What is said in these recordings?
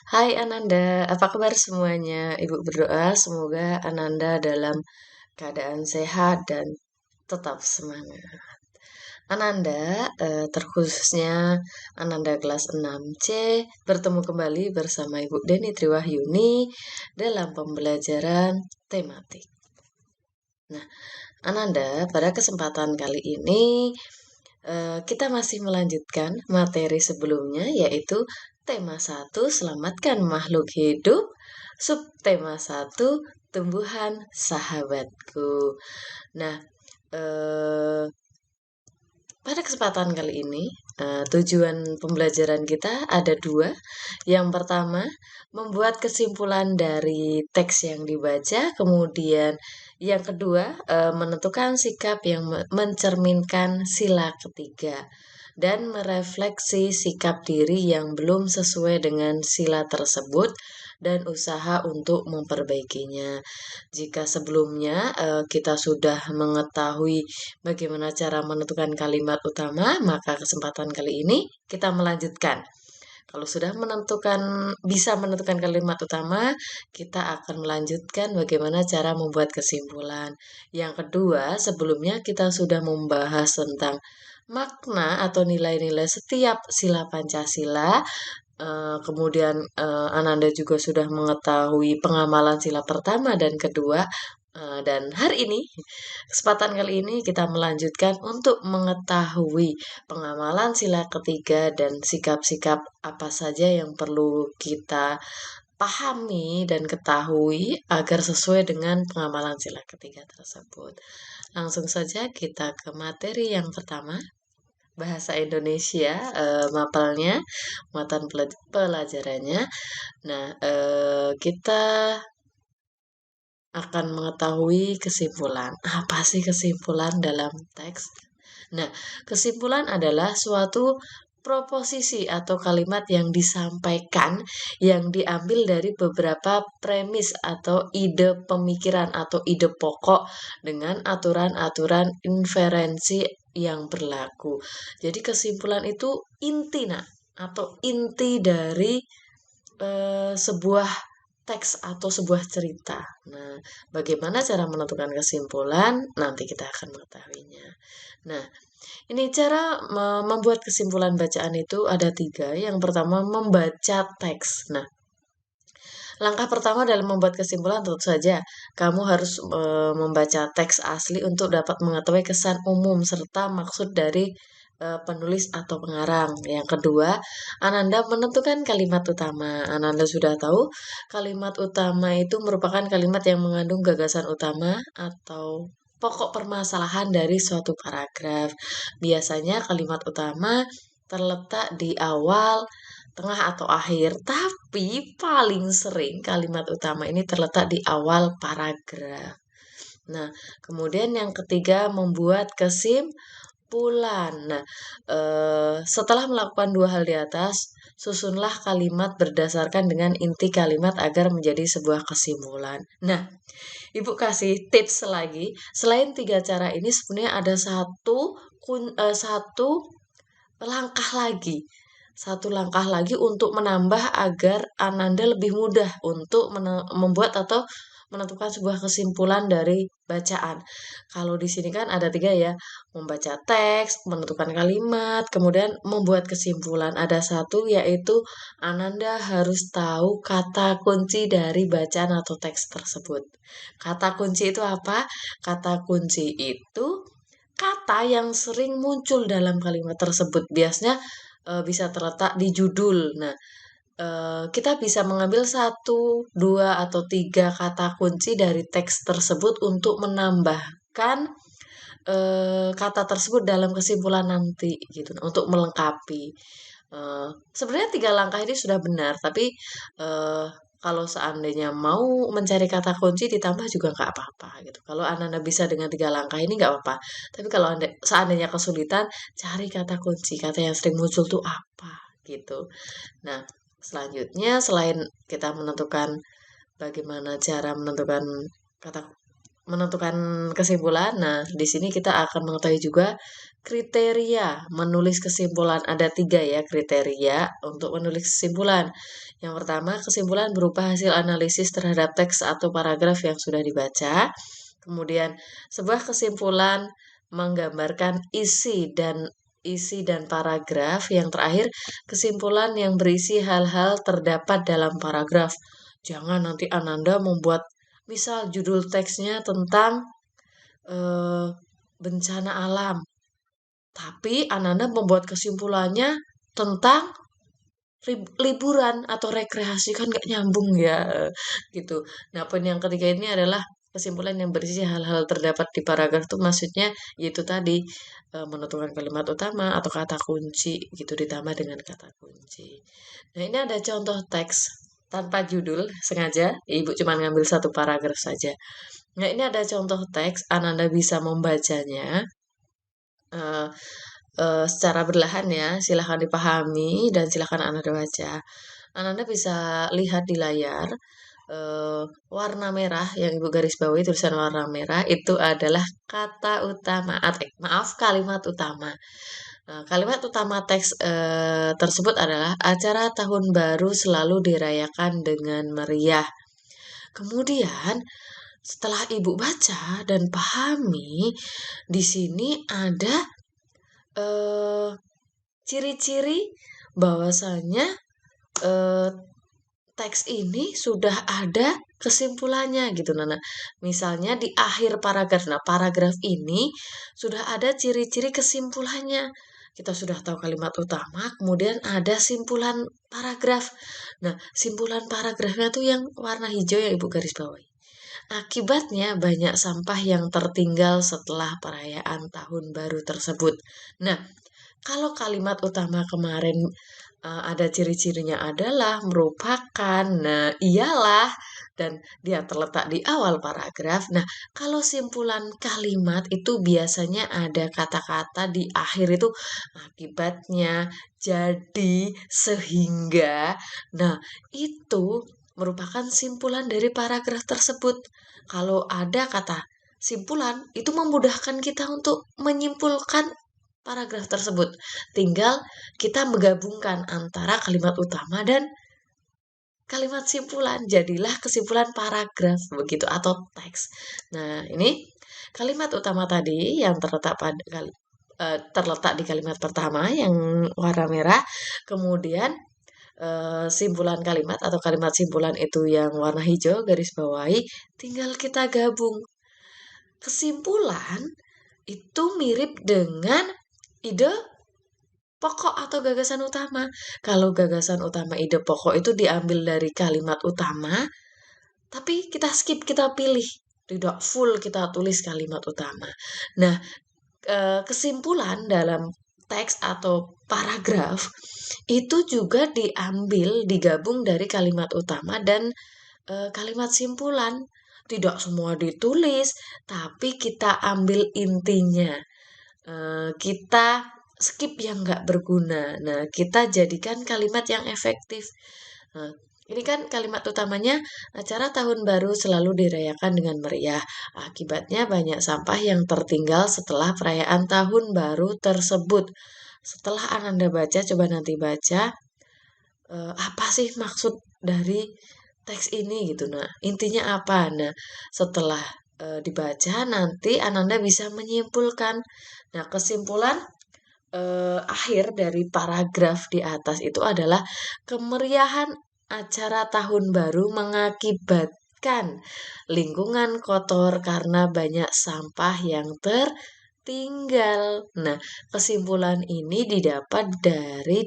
Hai Ananda, apa kabar semuanya? Ibu berdoa semoga Ananda dalam keadaan sehat dan tetap semangat. Ananda, terkhususnya Ananda kelas 6C, bertemu kembali bersama Ibu Deni Triwahyuni dalam pembelajaran tematik. Nah, Ananda, pada kesempatan kali ini kita masih melanjutkan materi sebelumnya yaitu tema 1 selamatkan makhluk hidup, subtema 1 tumbuhan sahabatku. Nah, eh, pada kesempatan kali ini tujuan pembelajaran kita ada dua. Yang pertama, membuat kesimpulan dari teks yang dibaca, kemudian yang kedua, menentukan sikap yang mencerminkan sila ketiga dan merefleksi sikap diri yang belum sesuai dengan sila tersebut dan usaha untuk memperbaikinya. Jika sebelumnya kita sudah mengetahui bagaimana cara menentukan kalimat utama, maka kesempatan kali ini kita melanjutkan. Kalau sudah bisa menentukan kalimat utama, kita akan melanjutkan bagaimana cara membuat kesimpulan. Yang kedua, sebelumnya kita sudah membahas tentang makna atau nilai-nilai setiap sila Pancasila. Kemudian Ananda juga sudah mengetahui pengamalan sila pertama dan kedua. Dan hari ini, kesempatan kali ini kita melanjutkan untuk mengetahui pengamalan sila ketiga dan sikap-sikap apa saja yang perlu kita pahami dan ketahui agar sesuai dengan pengamalan sila ketiga tersebut. Langsung saja kita ke materi yang pertama, bahasa Indonesia, mapelnya, muatan pelajarannya. Nah, kita akan mengetahui kesimpulan. Apa sih kesimpulan dalam teks? Nah, kesimpulan adalah suatu proposisi atau kalimat yang disampaikan yang diambil dari beberapa premis atau ide pemikiran atau ide pokok dengan aturan-aturan inferensi yang berlaku. Jadi kesimpulan itu inti atau inti dari sebuah teks atau sebuah cerita. Nah, bagaimana cara menentukan kesimpulan? Nanti kita akan mengetahuinya. Nah, ini cara membuat kesimpulan bacaan itu ada 3. Yang pertama, membaca teks. Nah, langkah pertama dalam membuat kesimpulan tentu saja kamu harus membaca teks asli untuk dapat mengetahui kesan umum serta maksud dari penulis atau pengarang. Yang kedua, Ananda menentukan kalimat utama. Ananda sudah tahu kalimat utama itu merupakan kalimat yang mengandung gagasan utama atau pokok permasalahan dari suatu paragraf. Biasanya kalimat utama terletak di awal, tengah atau akhir, tapi paling sering kalimat utama ini terletak di awal paragraf. Nah, kemudian yang ketiga membuat kesimpulan. Nah, setelah melakukan dua hal di atas, susunlah kalimat berdasarkan dengan inti kalimat agar menjadi sebuah kesimpulan. Nah, Ibu kasih tips lagi. Selain 3 cara ini sebenarnya ada satu langkah lagi. Satu langkah lagi untuk menambah agar Ananda lebih mudah untuk membuat atau menentukan sebuah kesimpulan dari bacaan. Kalau di sini kan ada 3 ya, membaca teks, menentukan kalimat, kemudian membuat kesimpulan. Ada satu yaitu Ananda harus tahu kata kunci dari bacaan atau teks tersebut. Kata kunci itu apa? Kata kunci itu kata yang sering muncul dalam kalimat tersebut. Biasanya bisa terletak di judul. Nah, kita bisa mengambil 1, 2, atau 3 kata kunci dari teks tersebut untuk menambahkan kata tersebut dalam kesimpulan nanti gitu, untuk melengkapi. Sebenarnya 3 langkah ini sudah benar, tapi eh, kalau seandainya mau mencari kata kunci ditambah juga nggak apa-apa gitu. Kalau Ananda bisa dengan 3 langkah ini nggak apa-apa. Tapi kalau seandainya kesulitan, cari kata kunci, kata yang sering muncul tuh apa gitu. Nah, selanjutnya selain kita menentukan bagaimana cara kata menentukan kesimpulan. Nah, di sini kita akan mengetahui juga kriteria menulis kesimpulan. Ada 3 ya kriteria untuk menulis kesimpulan. Yang pertama, kesimpulan berupa hasil analisis terhadap teks atau paragraf yang sudah dibaca. Kemudian, sebuah kesimpulan menggambarkan isi dan paragraf. Yang terakhir, kesimpulan yang berisi hal-hal terdapat dalam paragraf. Jangan nanti Ananda membuat misal judul teksnya tentang bencana alam, tapi Ananda membuat kesimpulannya tentang liburan atau rekreasi, kan nggak nyambung ya, gitu. Nah, poin yang ketiga ini adalah kesimpulan yang berisi hal-hal terdapat di paragraf itu maksudnya yaitu tadi menentukan kalimat utama atau kata kunci gitu ditambah dengan kata kunci. Nah, ini ada contoh teks tanpa judul, sengaja Ibu cuma ngambil satu paragraf saja. Nah, ini ada contoh teks, Ananda bisa membacanya eh, secara berlahan ya, silahkan dipahami dan silahkan Ananda baca. Ananda bisa lihat di layar warna merah yang Ibu garis bawahi tulisan warna merah itu adalah kata utama, maaf kalimat utama. Kalimat utama teks tersebut adalah acara tahun baru selalu dirayakan dengan meriah. Kemudian setelah Ibu baca dan pahami, di sini ada eh, ciri-ciri bahwasanya eh, teks ini sudah ada kesimpulannya gitu Nana. Misalnya di akhir paragraf. Nah, paragraf ini sudah ada ciri-ciri kesimpulannya. Kita sudah tahu kalimat utama, kemudian ada simpulan paragraf. Nah, simpulan paragrafnya tuh yang warna hijau yang Ibu garis bawahi. Akibatnya banyak sampah yang tertinggal setelah perayaan tahun baru tersebut. Nah, kalau kalimat utama kemarin ada ciri-cirinya adalah merupakan, nah iyalah, dan dia terletak di awal paragraf. Nah, kalau simpulan kalimat itu biasanya ada kata-kata di akhir itu akibatnya, jadi, sehingga. Nah, itu merupakan simpulan dari paragraf tersebut. Kalau ada kata simpulan, itu memudahkan kita untuk menyimpulkan paragraf tersebut. Tinggal kita menggabungkan antara kalimat utama dan kalimat simpulan. Jadilah kesimpulan paragraf begitu atau teks. Nah, ini kalimat utama tadi yang terletak di kalimat pertama yang warna merah. Kemudian simpulan kalimat atau kalimat simpulan itu yang warna hijau garis bawahi, tinggal kita gabung. Kesimpulan itu mirip dengan ide pokok atau gagasan utama. Kalau gagasan utama ide pokok itu diambil dari kalimat utama, tapi kita skip, kita pilih. Tidak full kita tulis kalimat utama. Nah, kesimpulan dalam teks atau paragraf itu juga digabung dari kalimat utama dan kalimat simpulan. Tidak semua ditulis, tapi kita ambil intinya. Kita skip yang nggak berguna. Nah, kita jadikan kalimat yang efektif. Nah, ini kan kalimat utamanya, acara tahun baru selalu dirayakan dengan meriah. Akibatnya banyak sampah yang tertinggal setelah perayaan tahun baru tersebut. Setelah Ananda baca, coba nanti baca, apa sih maksud dari teks ini gitu. Nah, intinya apa? Nah, setelah dibaca nanti Ananda bisa menyimpulkan. Nah, kesimpulan akhir dari paragraf di atas itu adalah kemeriahan acara tahun baru mengakibatkan lingkungan kotor karena banyak sampah yang tertinggal. Nah, kesimpulan ini didapat dari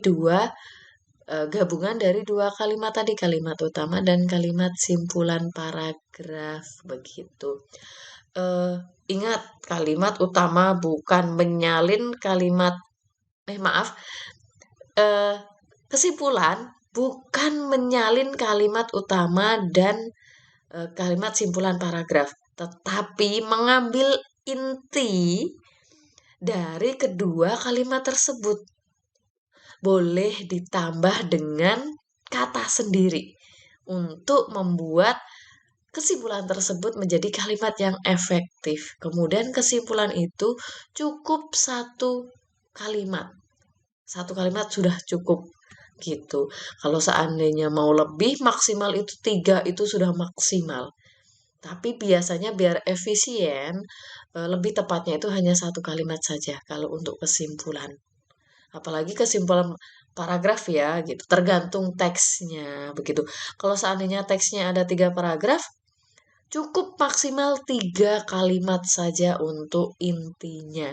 gabungan dari dua kalimat tadi, kalimat utama dan kalimat simpulan paragraf begitu. Eh, Ingat, kalimat utama bukan menyalin kalimat maaf, eh, kesimpulan bukan menyalin kalimat utama dan kalimat simpulan paragraf, tetapi mengambil inti dari kedua kalimat tersebut. Boleh ditambah dengan kata sendiri untuk membuat kesimpulan tersebut menjadi kalimat yang efektif. Kemudian kesimpulan itu cukup kalimat. Satu kalimat sudah cukup gitu. Kalau seandainya mau lebih maksimal itu 3 itu sudah maksimal. Tapi biasanya biar efisien, lebih tepatnya itu hanya satu kalimat saja kalau untuk kesimpulan. Apalagi kesimpulan paragraf ya gitu, tergantung teksnya begitu. Kalau seandainya teksnya ada 3 paragraf, cukup maksimal 3 kalimat saja untuk intinya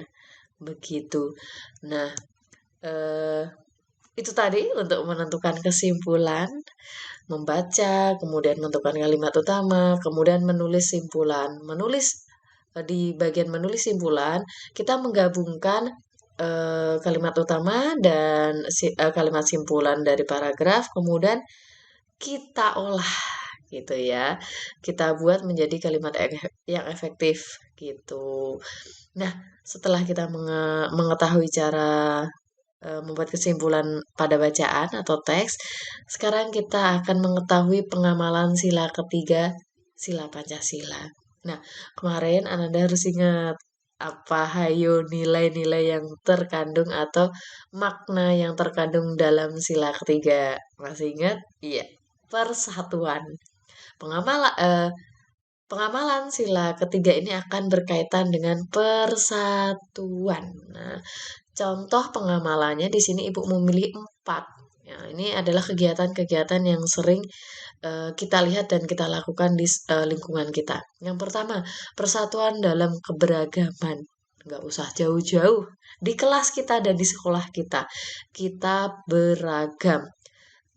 begitu. Nah, eh, itu tadi untuk menentukan kesimpulan, membaca, kemudian menentukan kalimat utama, kemudian menulis simpulan. Di bagian menulis simpulan, kita menggabungkan kalimat utama dan kalimat simpulan dari paragraf, kemudian kita olah gitu ya. Kita buat menjadi kalimat yang efektif gitu. Nah, setelah kita mengetahui cara membuat kesimpulan pada bacaan atau teks, sekarang kita akan mengetahui pengamalan sila ketiga, sila Pancasila. Nah, kemarin Ananda harus ingat apa hayo nilai-nilai yang terkandung atau makna yang terkandung dalam sila ketiga. Masih ingat? Iya. Persatuan. Pengamalan Pengamalan sila ketiga ini akan berkaitan dengan persatuan. Nah, contoh pengamalannya di sini Ibu memilih 4. Ya, ini adalah kegiatan-kegiatan yang sering kita lihat dan kita lakukan di lingkungan kita. Yang pertama, persatuan dalam keberagaman. Nggak usah jauh-jauh. Di kelas kita dan di sekolah kita, kita beragam.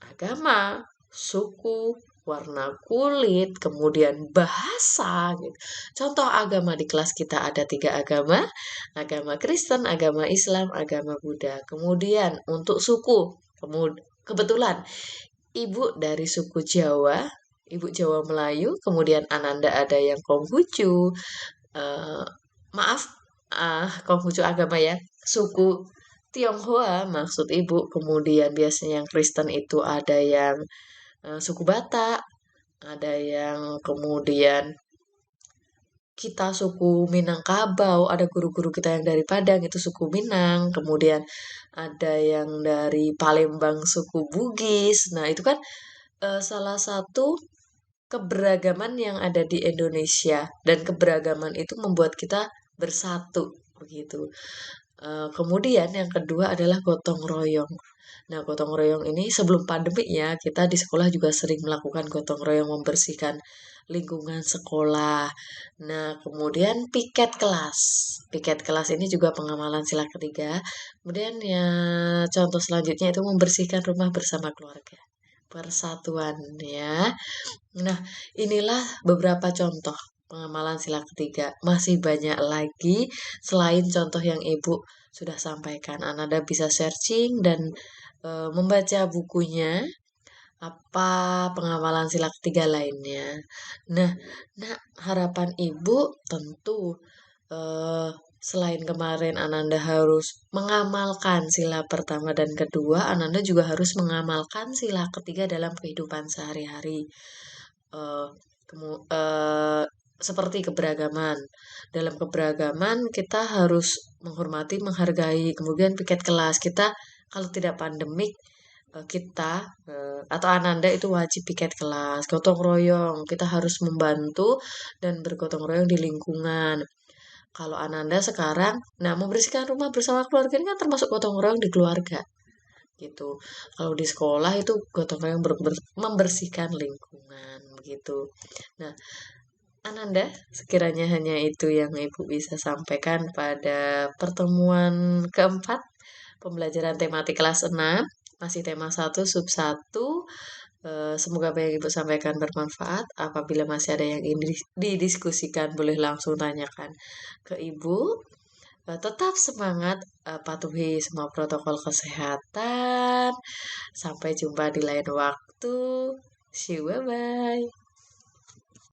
Agama, suku, warna kulit, kemudian bahasa gitu. Contoh agama di kelas kita ada 3 agama, agama Kristen, agama Islam, agama Buddha. Kemudian untuk suku, kebetulan ibu dari suku Jawa, ibu Jawa Melayu, kemudian Ananda ada yang Konghucu, eh, maaf, Konghucu agama ya, suku Tionghoa maksud ibu, kemudian biasanya yang Kristen itu ada yang suku Batak, ada yang kemudian kita suku Minangkabau, ada guru-guru kita yang dari Padang itu suku Minang, kemudian ada yang dari Palembang suku Bugis. Nah, itu kan salah satu keberagaman yang ada di Indonesia dan keberagaman itu membuat kita bersatu begitu. Kemudian yang kedua adalah gotong royong. Nah, gotong royong ini sebelum pandemi ya, kita di sekolah juga sering melakukan gotong royong membersihkan lingkungan sekolah. Nah, kemudian piket kelas. Piket kelas ini juga pengamalan sila ketiga. Kemudian ya contoh selanjutnya itu membersihkan rumah bersama keluarga. Persatuan ya. Nah, inilah beberapa contoh pengamalan sila ketiga. Masih banyak lagi selain contoh yang Ibu sudah sampaikan. Anda bisa searching dan membaca bukunya apa pengamalan sila ketiga lainnya. Nah, harapan Ibu tentu eh, selain kemarin Ananda harus mengamalkan sila pertama dan kedua, Ananda juga harus mengamalkan sila ketiga dalam kehidupan sehari-hari. Eh, seperti keberagaman. Dalam keberagaman kita harus menghormati, menghargai. Kemudian piket kelas kita kalau tidak pandemik kita atau Ananda itu wajib piket kelas, gotong royong. Kita harus membantu dan bergotong royong di lingkungan. Kalau Ananda sekarang, nah membersihkan rumah bersama keluarga ini kan termasuk gotong royong di keluarga gitu. Kalau di sekolah itu gotong royong membersihkan lingkungan begitu. Nah, Ananda, sekiranya hanya itu yang Ibu bisa sampaikan pada pertemuan keempat pembelajaran tematik kelas 6, masih tema 1 sub 1. Semoga apa yang Ibu sampaikan bermanfaat. Apabila masih ada yang ingin didiskusikan, boleh langsung tanyakan ke Ibu. Tetap semangat, patuhi semua protokol kesehatan. Sampai jumpa di lain waktu. See you, bye-bye.